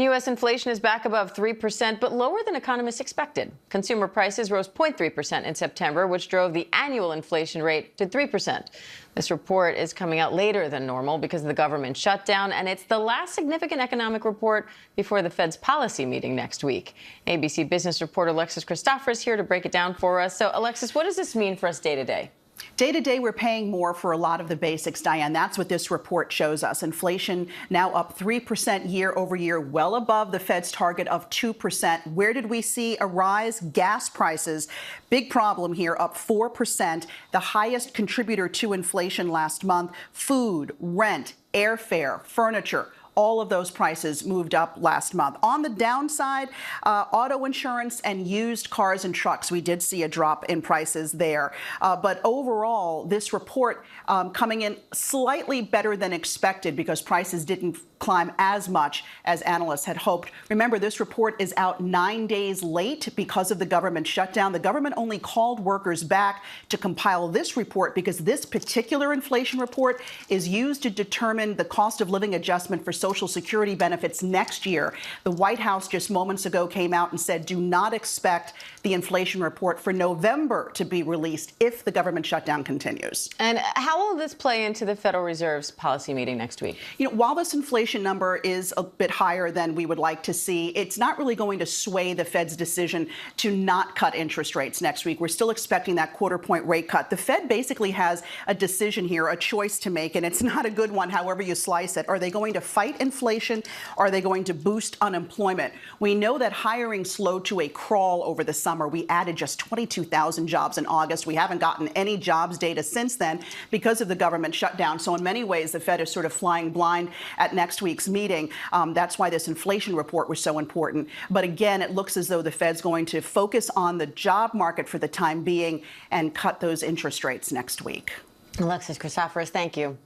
U.S. inflation is back above 3%, but lower than economists expected. Consumer prices rose 0.3% in September, which drove the annual inflation rate to 3%. This report is coming out later than normal because of the government shutdown, and it's the last significant economic report before the Fed's policy meeting next week. ABC business reporter Alexis Christoforos here to break it down for us. So, Alexis, what does this mean for us day to day? Day to day, we're paying more for a lot of the basics, Diane. That's what this report shows us. Inflation now up 3% year over year, well above the Fed's target of 2%. Where did we see a rise? Gas prices. Big problem here, up 4%, the highest contributor to inflation last month. Food, rent, airfare, furniture. All of those prices moved up last month. On the downside, auto insurance and used cars and trucks, we did see a drop in prices there. But overall, this report coming in slightly better than expected because prices didn't climb as much as analysts had hoped. Remember, this report is out 9 days late because of the government shutdown. The government only called workers back to compile this report because this particular inflation report is used to determine the cost of living adjustment for Social Security benefits next year. The White House just moments ago came out and said, do not expect the inflation report for November to be released if the government shutdown continues. And how will this play into the Federal Reserve's policy meeting next week? You know, while this inflation number is a bit higher than we would like to see, it's not really going to sway the Fed's decision to not cut interest rates next week. We're still expecting that quarter-point rate cut. The Fed basically has a decision here, a choice to make, and it's not a good one, however you slice it. Are they going to fight inflation? Are they going to boost unemployment? We know that hiring slowed to a crawl over the summer. We added just 22,000 jobs in August. We haven't gotten any jobs data since then because of the government shutdown. So in many ways, the Fed is sort of flying blind at next week's meeting. That's why this inflation report was so important. But again, it looks as though the Fed's going to focus on the job market for the time being and cut those interest rates next week. Alexis Christoforos, thank you.